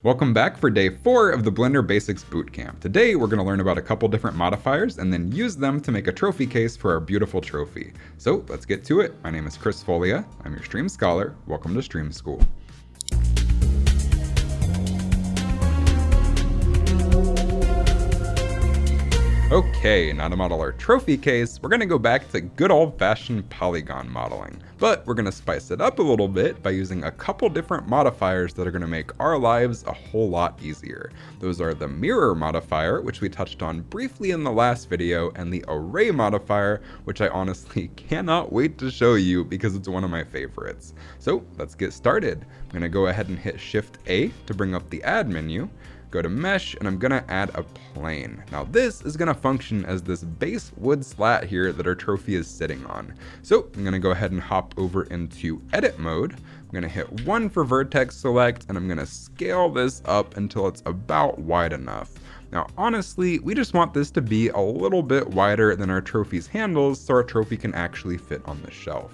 Welcome back for day 4 of the Blender Basics Bootcamp. Today we're going to learn about a couple different modifiers and then use them to make a trophy case for our beautiful trophy. So let's get to it. My name is Chris Folia. I'm your Stream Scholar. Welcome to Stream School. Okay, now to model our trophy case, we're going to go back to good old-fashioned polygon modeling. But we're going to spice it up a little bit by using a couple different modifiers that are going to make our lives a whole lot easier. Those are the mirror modifier, which we touched on briefly in the last video, and the array modifier, which I honestly cannot wait to show you because it's one of my favorites. So let's get started. I'm going to go ahead and hit Shift A to bring up the add menu. Go to mesh, and I'm gonna add a plane. Now this is gonna function as this base wood slat here that our trophy is sitting on. So I'm gonna go ahead and hop over into edit mode. I'm gonna hit 1 for vertex select, and I'm gonna scale this up until it's about wide enough. Now honestly, we just want this to be a little bit wider than our trophy's handles so our trophy can actually fit on the shelf.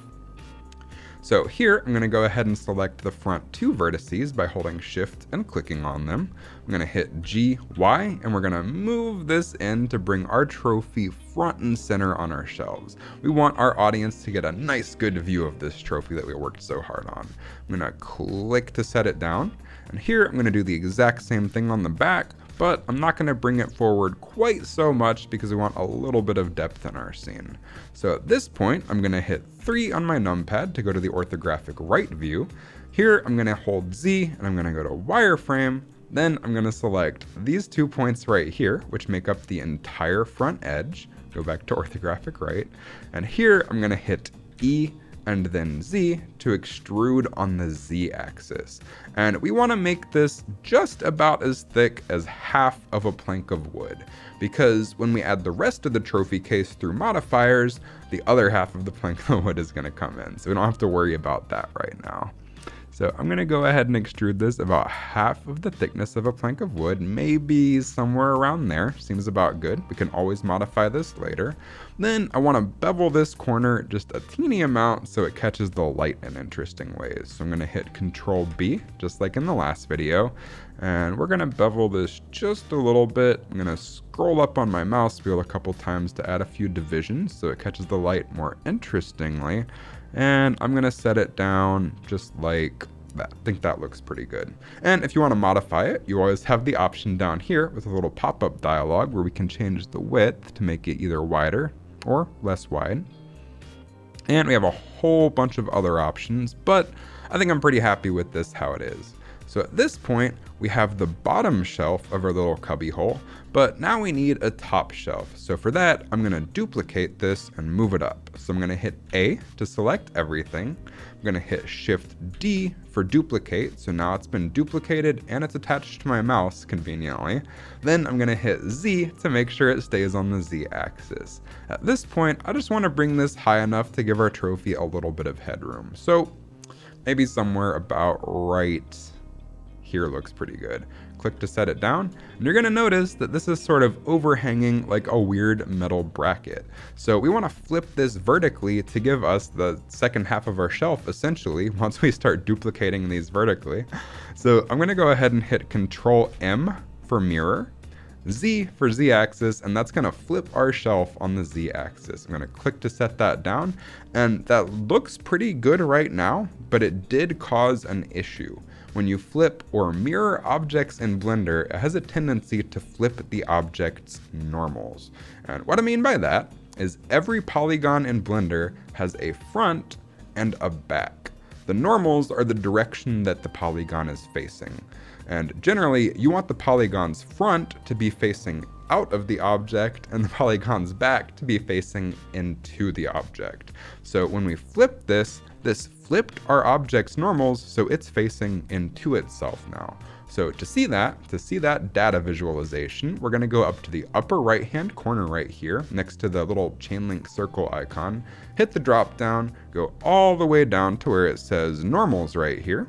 So here, I'm going to go ahead and select the front 2 vertices by holding Shift and clicking on them. I'm going to hit G, Y, and we're going to move this in to bring our trophy front and center on our shelves. We want our audience to get a nice good view of this trophy that we worked so hard on. I'm going to click to set it down, and here I'm going to do the exact same thing on the back, but I'm not going to bring it forward quite so much because we want a little bit of depth in our scene. So at this point, I'm going to hit 3 on my numpad to go to the orthographic right view. Here, I'm going to hold Z and I'm going to go to wireframe. Then I'm going to select these 2 points right here, which make up the entire front edge. Go back to orthographic right. And here, I'm going to hit E and then Z to extrude on the Z axis. And we want to make this just about as thick as half of a plank of wood, because when we add the rest of the trophy case through modifiers, the other half of the plank of wood is going to come in. So we don't have to worry about that right now. So I'm going to go ahead and extrude this about half of the thickness of a plank of wood, maybe somewhere around there. Seems about good. We can always modify this later. Then I want to bevel this corner just a teeny amount so it catches the light in interesting ways. So I'm going to hit Control B, just like in the last video. And we're going to bevel this just a little bit. I'm going to scroll up on my mouse wheel a couple times to add a few divisions so it catches the light more interestingly. And I'm going to set it down just like that. I think that looks pretty good. And if you want to modify it, you always have the option down here with a little pop-up dialog where we can change the width to make it either wider or less wide. And we have a whole bunch of other options, but I think I'm pretty happy with this how it is. So at this point, we have the bottom shelf of our little cubby hole, but now we need a top shelf. So for that, I'm gonna duplicate this and move it up. So I'm gonna hit A to select everything. I'm gonna hit Shift D for duplicate. So now it's been duplicated and it's attached to my mouse conveniently. Then I'm gonna hit Z to make sure it stays on the Z axis. At this point, I just wanna bring this high enough to give our trophy a little bit of headroom. So maybe somewhere about right here looks pretty good. Click to set it down, and you're gonna notice that this is sort of overhanging like a weird metal bracket. So we wanna flip this vertically to give us the second half of our shelf essentially once we start duplicating these vertically. So I'm gonna go ahead and hit Control M for mirror, Z for Z axis, and that's gonna flip our shelf on the Z axis. I'm gonna click to set that down, and that looks pretty good right now, but it did cause an issue. When you flip or mirror objects in Blender, it has a tendency to flip the object's normals. And what I mean by that is every polygon in Blender has a front and a back. The normals are the direction that the polygon is facing. And generally, you want the polygon's front to be facing out of the object and the polygon's back to be facing into the object. So when we flip this flipped our object's normals so it's facing into itself now. So to see that data visualization, we're gonna go up to the upper right hand corner right here next to the little chain link circle icon, hit the drop down, go all the way down to where it says normals right here.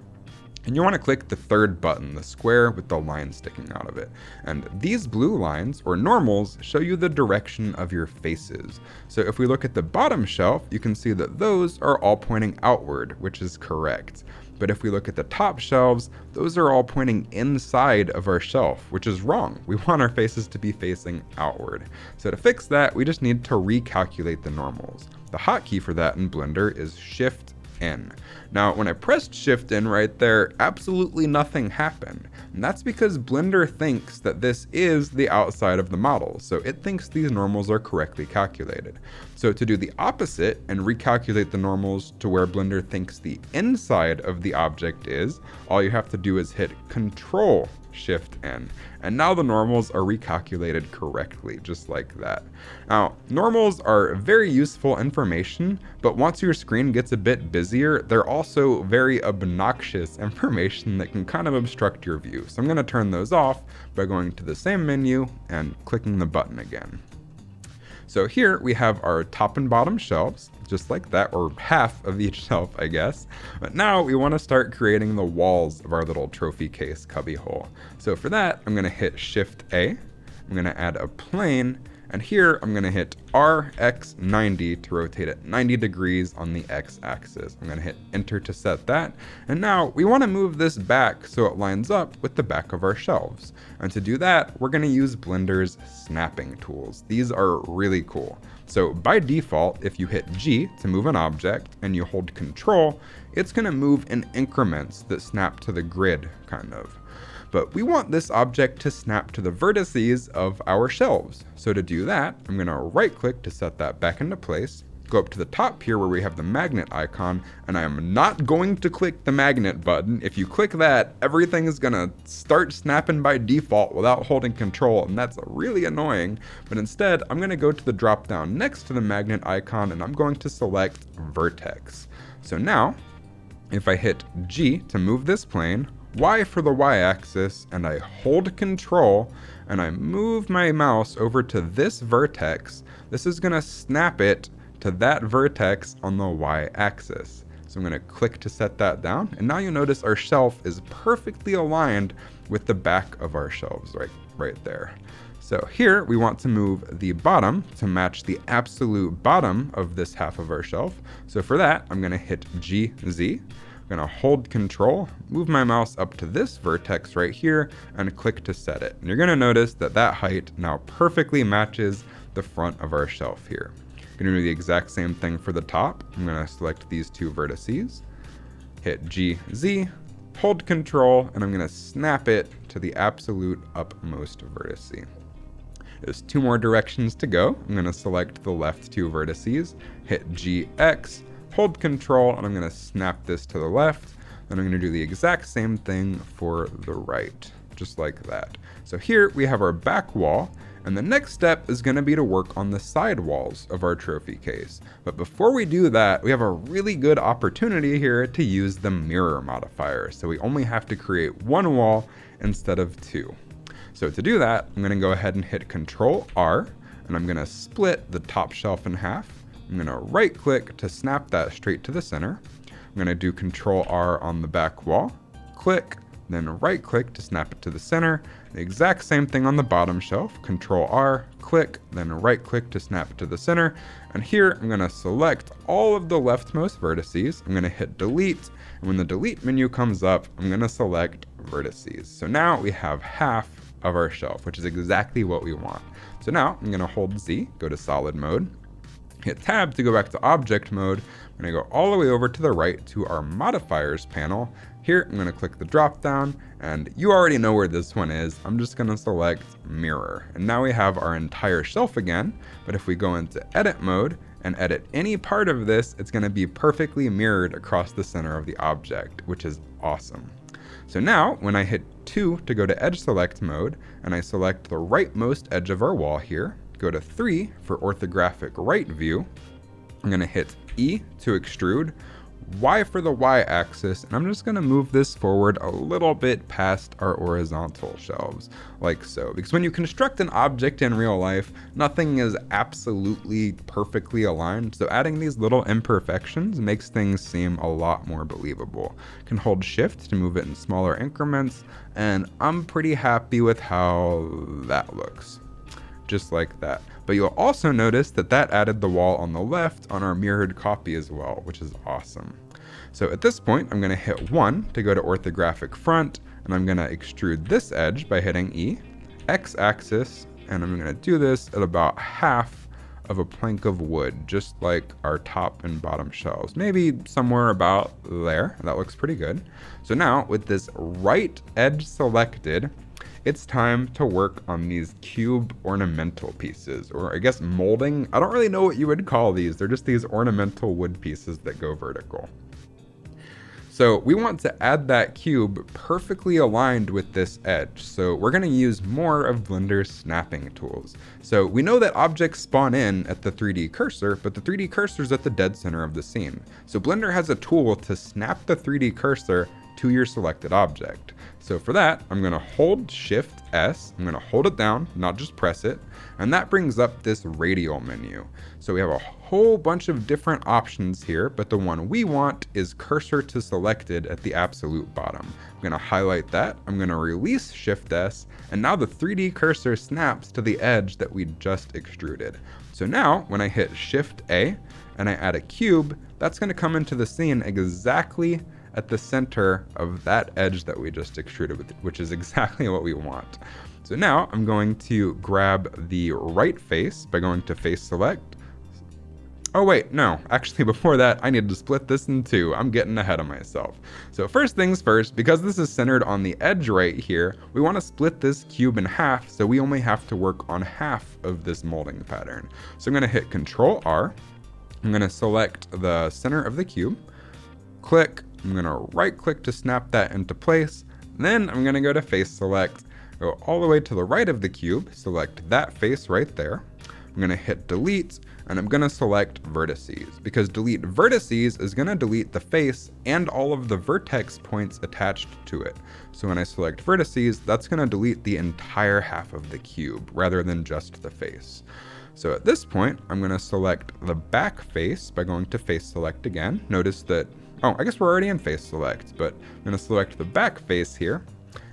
And you want to click the third button, the square with the line sticking out of it. And these blue lines, or normals, show you the direction of your faces. So if we look at the bottom shelf, you can see that those are all pointing outward, which is correct. But if we look at the top shelves, those are all pointing inside of our shelf, which is wrong. We want our faces to be facing outward. So to fix that, we just need to recalculate the normals. The hotkey for that in Blender is Shift N. Now, when I pressed Shift N right there, absolutely nothing happened. And that's because Blender thinks that this is the outside of the model, so it thinks these normals are correctly calculated. So to do the opposite and recalculate the normals to where Blender thinks the inside of the object is, all you have to do is hit Control Shift N, and now the normals are recalculated correctly, just like that. Now, normals are very useful information, but once your screen gets a bit busier, they're also very obnoxious information that can kind of obstruct your view. So I'm going to turn those off by going to the same menu and clicking the button again. So here we have our top and bottom shelves, just like that, or half of each shelf, I guess. But now we want to start creating the walls of our little trophy case cubbyhole. So for that, I'm going to hit Shift A. I'm going to add a plane, and here I'm going to hit RX90 to rotate it 90 degrees on the X-axis. I'm going to hit Enter to set that. And now we want to move this back so it lines up with the back of our shelves. And to do that, we're going to use Blender's snapping tools. These are really cool. So by default, if you hit G to move an object and you hold Control, it's going to move in increments that snap to the grid, kind of. But we want this object to snap to the vertices of our shelves. So to do that, I'm going to right click to set that back into place, go up to the top here where we have the magnet icon, and I am not going to click the magnet button. If you click that, everything is going to start snapping by default without holding Control, and that's really annoying. But instead, I'm going to go to the drop down next to the magnet icon, and I'm going to select Vertex. So now, if I hit G to move this plane, Y for the Y-axis, and I hold Control, and I move my mouse over to this vertex, this is going to snap it to that vertex on the Y-axis. So I'm going to click to set that down, and now you'll notice our shelf is perfectly aligned with the back of our shelves right there. So here we want to move the bottom to match the absolute bottom of this half of our shelf. So for that, I'm going to hit GZ. I'm going to hold Control, move my mouse up to this vertex right here, and click to set it. And you're going to notice that that height now perfectly matches the front of our shelf here. I'm going to do the exact same thing for the top. I'm going to select these two vertices, hit GZ, hold Control, and I'm going to snap it to the absolute upmost vertice. There's two more directions to go. I'm going to select the left two vertices, hit GX, hold Control, and I'm going to snap this to the left. Then I'm going to do the exact same thing for the right, just like that. So here we have our back wall, and the next step is going to be to work on the side walls of our trophy case. But before we do that, we have a really good opportunity here to use the mirror modifier. So we only have to create one wall instead of two. So to do that, I'm going to go ahead and hit Control R, and I'm going to split the top shelf in half. I'm going to right click to snap that straight to the center. I'm going to do Control R on the back wall, click, then right click to snap it to the center. The exact same thing on the bottom shelf, Control R, click, then right click to snap it to the center. And here I'm going to select all of the leftmost vertices. I'm going to hit delete. And when the delete menu comes up, I'm going to select vertices. So now we have half of our shelf, which is exactly what we want. So now I'm going to hold Z, go to solid mode, hit tab to go back to object mode. I'm going to go all the way over to the right to our modifiers panel. Here, I'm going to click the drop down, and you already know where this one is. I'm just going to select mirror. And now we have our entire shelf again. But if we go into edit mode and edit any part of this, it's going to be perfectly mirrored across the center of the object, which is awesome. So now when I hit 2 to go to edge select mode, and I select the rightmost edge of our wall here, go to 3 for orthographic right view. I'm going to hit E to extrude, Y for the Y-axis, and I'm just going to move this forward a little bit past our horizontal shelves, like so. Because when you construct an object in real life, nothing is absolutely perfectly aligned, so adding these little imperfections makes things seem a lot more believable. You can hold Shift to move it in smaller increments, and I'm pretty happy with how that looks. Just like that. But you'll also notice that that added the wall on the left on our mirrored copy as well, which is awesome. So at this point, I'm gonna hit 1 to go to orthographic front, and I'm gonna extrude this edge by hitting E, X-axis, and I'm gonna do this at about half of a plank of wood, just like our top and bottom shelves. Maybe somewhere about there. That looks pretty good. So now with this right edge selected, it's time to work on these cube ornamental pieces, or I guess molding. I don't really know what you would call these. They're just these ornamental wood pieces that go vertical. So we want to add that cube perfectly aligned with this edge. So we're gonna use more of Blender's snapping tools. So we know that objects spawn in at the 3D cursor, but the 3D cursor is at the dead center of the scene. So Blender has a tool to snap the 3D cursor to your selected object. So for that, I'm gonna hold Shift S, I'm gonna hold it down, not just press it, and that brings up this radial menu. So we have a whole bunch of different options here, but the one we want is cursor to selected at the absolute bottom. I'm gonna highlight that, I'm gonna release Shift S, and now the 3D cursor snaps to the edge that we just extruded. So now, when I hit Shift A, and I add a cube, that's gonna come into the scene exactly at the center of that edge that we just extruded with, which is exactly what we want. So now I'm going to grab the right face by going to face select. Oh wait, no, actually before that, I need to split this in two. I'm getting ahead of myself. So first things first, because this is centered on the edge right here, we want to split this cube in half, so we only have to work on half of this molding pattern. So I'm going to hit Control R. I'm going to select the center of the cube, click, I'm going to right click to snap that into place, then I'm going to go to face select, go all the way to the right of the cube, select that face right there. I'm going to hit delete, and I'm going to select vertices, because delete vertices is going to delete the face and all of the vertex points attached to it. So when I select vertices, that's going to delete the entire half of the cube rather than just the face. So at this point, I'm going to select the back face by going to face select again. Notice that, oh, I guess we're already in face select, but I'm going to select the back face here.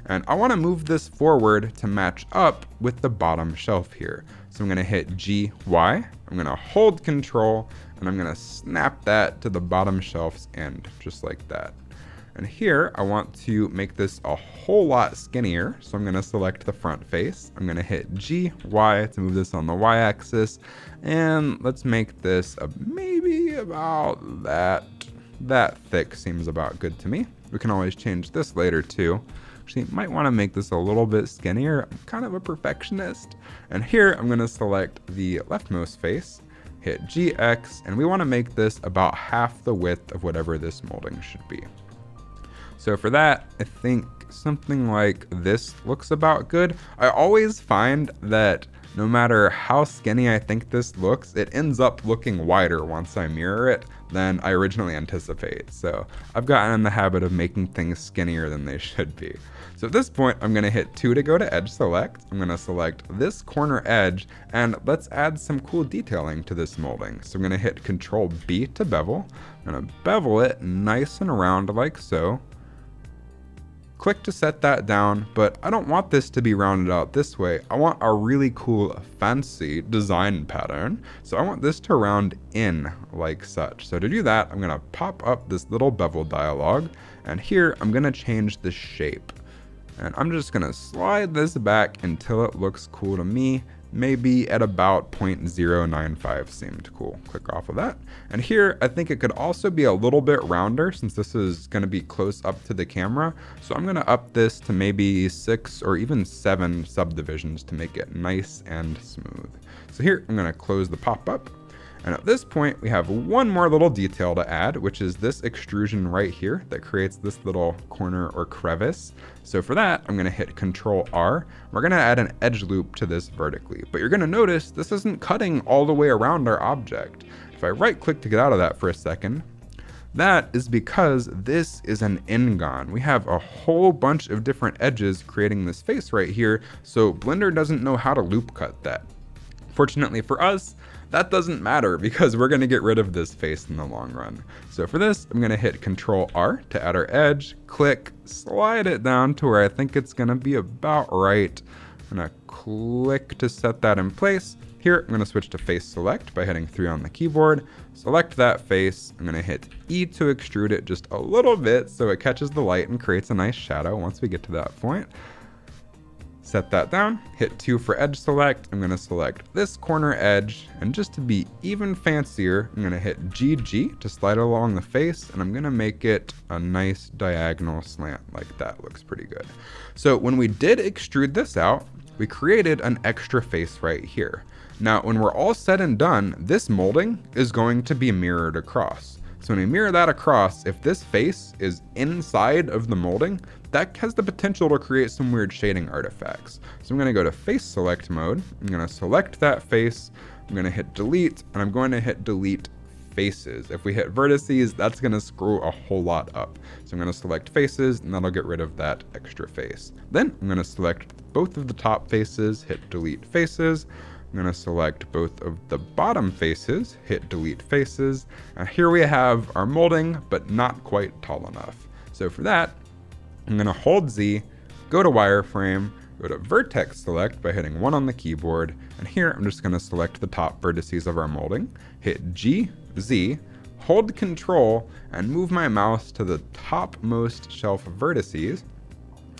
And I want to move this forward to match up with the bottom shelf here. So I'm going to hit G, Y, I'm going to hold Control, and I'm going to snap that to the bottom shelf's end, just like that. And here, I want to make this a whole lot skinnier, so I'm going to select the front face. I'm going to hit G, Y to move this on the Y axis, and let's make this maybe about that. That thick seems about good to me. We can always change this later too. Actually, might want to make this a little bit skinnier. I'm kind of a perfectionist. And here I'm going to select the leftmost face, hit GX, and we want to make this about half the width of whatever this molding should be. So for that, I think something like this looks about good. I always find that no matter how skinny I think this looks, it ends up looking wider once I mirror it than I originally anticipate. So I've gotten in the habit of making things skinnier than they should be. So at this point, I'm going to hit 2 to go to edge select. I'm going to select this corner edge, and let's add some cool detailing to this molding. So I'm going to hit Control B to bevel. I'm going to bevel it nice and round like so. Click to set that down, but I don't want this to be rounded out this way. I want a really cool, fancy design pattern. So I want this to round in like such. So to do that, I'm gonna pop up this little bevel dialog, and here I'm gonna change the shape. And I'm just gonna slide this back until it looks cool to me. Maybe at about 0.095 seemed cool. Click off of that. And here, I think it could also be a little bit rounder since this is gonna be close up to the camera. So I'm gonna up this to maybe 6 or even 7 subdivisions to make it nice and smooth. So here, I'm gonna close the pop-up. And at this point, we have one more little detail to add, which is this extrusion right here that creates this little corner or crevice. So for that, I'm gonna hit Control R. We're gonna add an edge loop to this vertically, but you're gonna notice this isn't cutting all the way around our object. If I right click to get out of that for a second, that is because this is an N-gon. We have a whole bunch of different edges creating this face right here, so Blender doesn't know how to loop cut that. Fortunately for us, that doesn't matter because we're gonna get rid of this face in the long run. So for this, I'm gonna hit Control R to add our edge, click, slide it down to where I think it's gonna be about right. I'm gonna click to set that in place, Here, I'm going to switch to face select by hitting 3 on the keyboard, select that face, I'm going to hit E to extrude it just a little bit so it catches the light and creates a nice shadow once we get to that point. Set that down, hit 2 for edge select, I'm going to select this corner edge, and just to be even fancier, I'm going to hit GG to slide along the face, and I'm going to make it a nice diagonal slant like that. Looks pretty good. So when we did extrude this out, we created an extra face right here. Now, when we're all said and done, this molding is going to be mirrored across. So when we mirror that across, if this face is inside of the molding, that has the potential to create some weird shading artifacts. So I'm going to go to face select mode. I'm going to select that face. I'm going to hit delete, and I'm going to hit delete faces. If we hit vertices, that's going to screw a whole lot up. So I'm going to select faces, and that'll get rid of that extra face. Then I'm going to select both of the top faces, hit delete faces. I'm going to select both of the bottom faces, hit delete faces, and here we have our molding, but not quite tall enough. So for that, I'm going to hold Z, go to wireframe, go to vertex select by hitting 1 on the keyboard, and here I'm just going to select the top vertices of our molding, hit G, Z, hold Control, and move my mouse to the topmost shelf of vertices,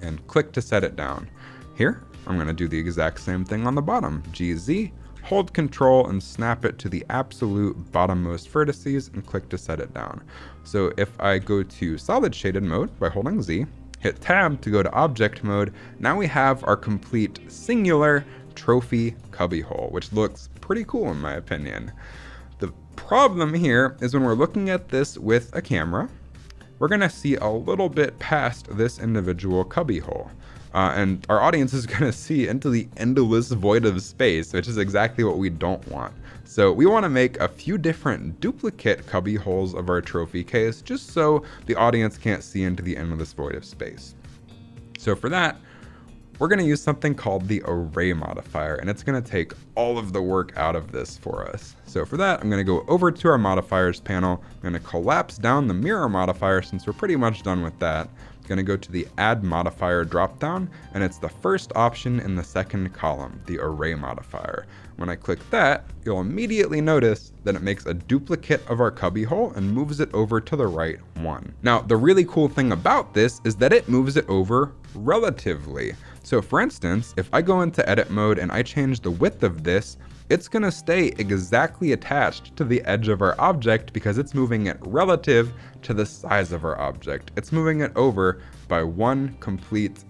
and click to set it down. Here, I'm going to do the exact same thing on the bottom. GZ, hold Control and snap it to the absolute bottommost vertices and click to set it down. So if I go to solid shaded mode by holding Z, hit Tab to go to object mode, now we have our complete singular trophy cubbyhole, which looks pretty cool in my opinion. The problem here is when we're looking at this with a camera, we're going to see a little bit past this individual cubbyhole. And our audience is going to see into the endless void of space, which is exactly what we don't want. So we want to make a few different duplicate cubby holes of our trophy case, just so the audience can't see into the endless void of space. So for that, we're going to use something called the array modifier, and it's going to take all of the work out of this for us. So for that, I'm going to go over to our modifiers panel. I'm going to collapse down the mirror modifier since we're pretty much done with that. I'm going to go to the add modifier dropdown, and it's the first option in the second column, the array modifier. When I click that, you'll immediately notice that it makes a duplicate of our cubbyhole and moves it over to the right 1. Now, the really cool thing about this is that it moves it over relatively. So for instance, if I go into edit mode and I change the width of this, it's going to stay exactly attached to the edge of our object because it's moving it relative to the size of our object. It's moving it over by 1 complete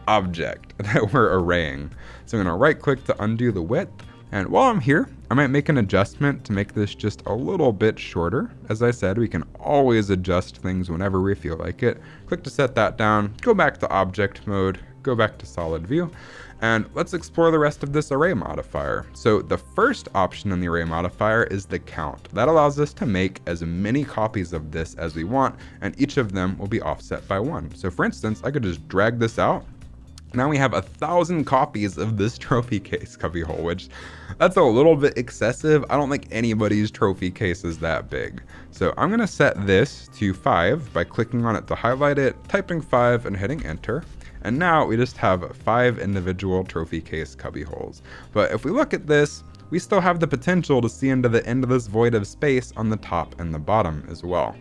object that we're arraying. So I'm going to right click to undo the width. And while I'm here, I might make an adjustment to make this just a little bit shorter. As I said, we can always adjust things whenever we feel like it. Click to set that down, go back to object mode, go back to solid view, and let's explore the rest of this array modifier. So the first option in the array modifier is the count. That allows us to make as many copies of this as we want, and each of them will be offset by 1. So for instance, I could just drag this out. Now we have 1,000 copies of this trophy case cubbyhole, which that's a little bit excessive. I don't think anybody's trophy case is that big. So I'm gonna set this to 5 by clicking on it to highlight it, typing 5 and hitting enter. And now we just have 5 individual trophy case cubbyholes. But if we look at this, we still have the potential to see into the endless void of space on the top and the bottom as well.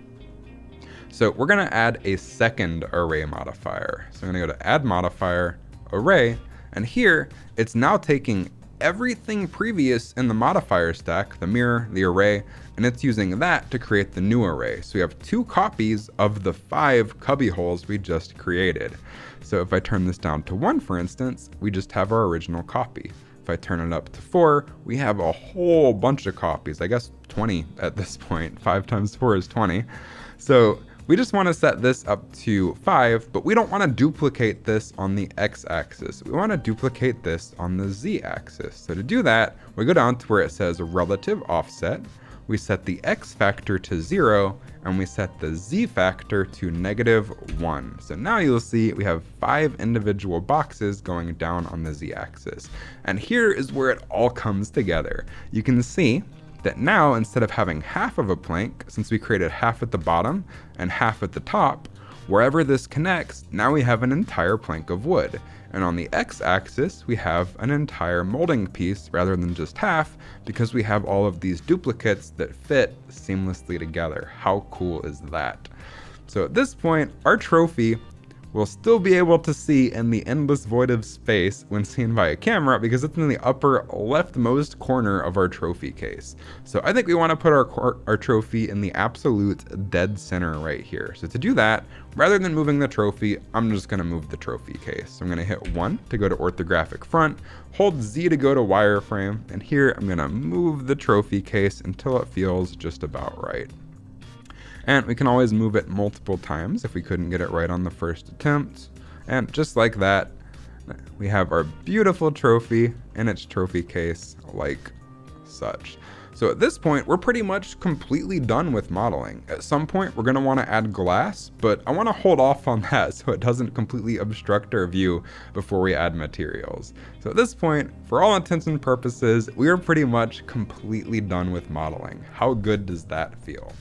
So we're going to add a second array modifier. So I'm going to go to add modifier, array, and here it's now taking everything previous in the modifier stack, the mirror, the array, and it's using that to create the new array. So we have 2 copies of the 5 cubbyholes we just created. So if I turn this down to 1, for instance, we just have our original copy. If I turn it up to 4, we have a whole bunch of copies, I guess 20 at this point. 5 times 4 is 20. So we just want to set this up to 5, but we don't want to duplicate this on the x-axis. We want to duplicate this on the z-axis. So to do that, we go down to where it says relative offset. We set the x factor to 0, and we set the z factor to -1. So now you'll see we have 5 individual boxes going down on the z-axis. And here is where it all comes together. You can see that now, instead of having half of a plank, since we created half at the bottom and half at the top, Wherever this connects, now we have an entire plank of wood. And on the x-axis, we have an entire molding piece rather than just half, because we have all of these duplicates that fit seamlessly together. How cool is that? So at this point, our trophy will still be able to see in the endless void of space when seen by a camera, because it's in the upper leftmost corner of our trophy case. So I think we want to put our trophy in the absolute dead center right here. So to do that, rather than moving the trophy, I'm just going to move the trophy case. So I'm going to hit 1 to go to orthographic front, hold Z to go to wireframe, and here I'm going to move the trophy case until it feels just about right. And we can always move it multiple times if we couldn't get it right on the first attempt. And just like that, we have our beautiful trophy in its trophy case like such. So at this point, we're pretty much completely done with modeling. At some point, we're gonna wanna add glass, but I wanna hold off on that so it doesn't completely obstruct our view before we add materials. So at this point, for all intents and purposes, we are pretty much completely done with modeling. How good does that feel?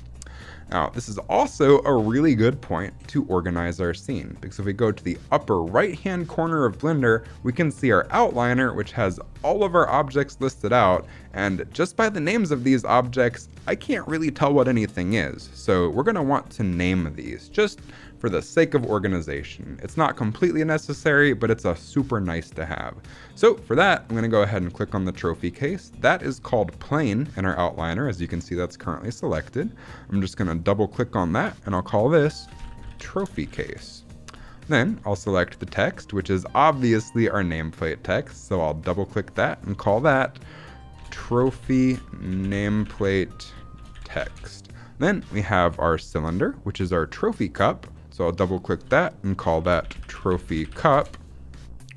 Now, this is also a really good point to organize our scene, because if we go to the upper right-hand corner of Blender, we can see our outliner, which has all of our objects listed out, and just by the names of these objects, I can't really tell what anything is. So we're gonna want to name these, just for the sake of organization. It's not completely necessary, but it's a super nice to have. So for that, I'm gonna go ahead and click on the trophy case. That is called plane in our outliner. As you can see, that's currently selected. I'm just gonna double click on that and I'll call this trophy case. Then I'll select the text, which is obviously our nameplate text. So I'll double click that and call that trophy nameplate text. Then we have our cylinder, which is our trophy cup. So I'll double click that and call that trophy cup.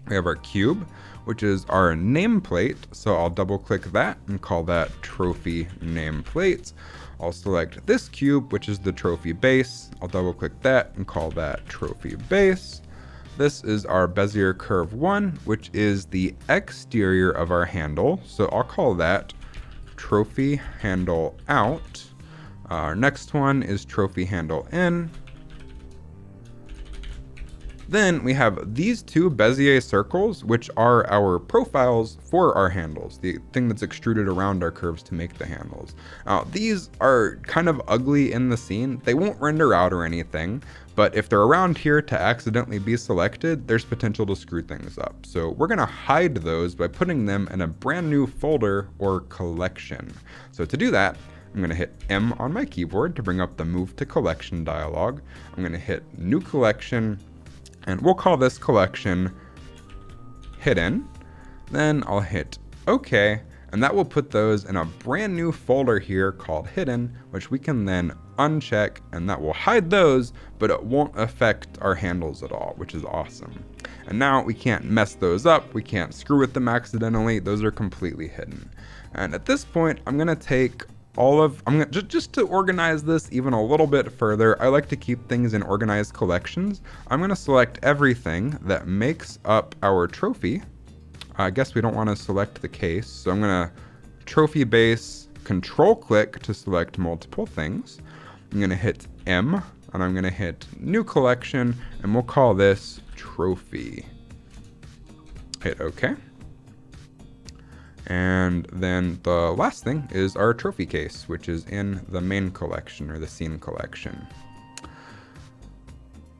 We have our cube, which is our nameplate. So I'll double click that and call that trophy nameplate. I'll select this cube, which is the trophy base. I'll double click that and call that trophy base. This is our Bezier curve 1, which is the exterior of our handle. So I'll call that trophy handle out. Our next one is trophy handle in. Then we have these two Bezier circles, which are our profiles for our handles, the thing that's extruded around our curves to make the handles. Now, these are kind of ugly in the scene. They won't render out or anything, but if they're around here to accidentally be selected, there's potential to screw things up. So we're gonna hide those by putting them in a brand new folder or collection. So to do that, I'm gonna hit M on my keyboard to bring up the Move to Collection dialog. I'm gonna hit New Collection, and we'll call this collection Hidden. Then I'll hit OK, and that will put those in a brand new folder here called Hidden, which we can then uncheck, and that will hide those, but it won't affect our handles at all, which is awesome. And now we can't mess those up, we can't screw with them accidentally, those are completely hidden. And at this point, I'm gonna take just to organize this even a little bit further, I like to keep things in organized collections. I'm gonna select everything that makes up our trophy. I guess we don't wanna select the case, so I'm gonna trophy base, control click to select multiple things. I'm gonna hit M, and I'm gonna hit New Collection, and we'll call this Trophy. Hit OK. And then the last thing is our trophy case, which is in the main collection or the scene collection.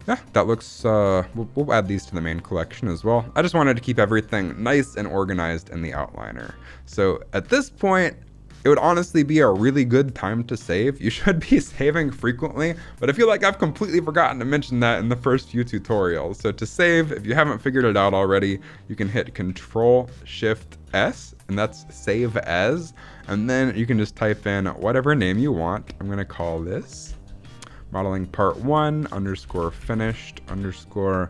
Yeah, that looks, we'll add these to the main collection as well. I just wanted to keep everything nice and organized in the outliner. So at this point, it would honestly be a really good time to save. You should be saving frequently, but I feel like I've completely forgotten to mention that in the first few tutorials. So to save, if you haven't figured it out already, you can hit Control-Shift-S, and that's save as, and then you can just type in whatever name you want. I'm gonna call this modeling part 1 _ finished _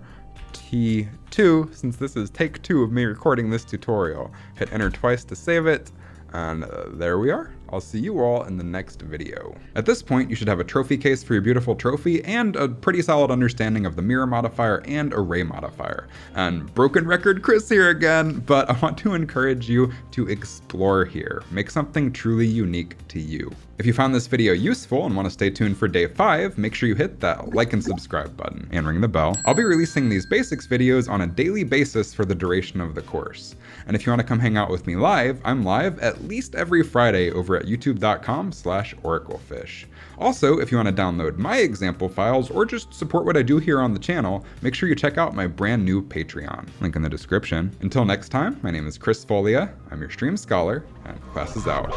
T2, since this is take 2 of me recording this tutorial. Hit enter twice to save it. And there we are. I'll see you all in the next video. At this point, you should have a trophy case for your beautiful trophy and a pretty solid understanding of the mirror modifier and array modifier. And broken record Chris here again, but I want to encourage you to explore here. Make something truly unique to you. If you found this video useful and want to stay tuned for day 5, make sure you hit that like and subscribe button and ring the bell. I'll be releasing these basics videos on a daily basis for the duration of the course. And if you want to come hang out with me live, I'm live at least every Friday over at youtube.com/oraclefish. Also, if you want to download my example files or just support what I do here on the channel, make sure you check out my brand new Patreon. Link in the description. Until next time, my name is Chris Folia, I'm your stream scholar, and class is out.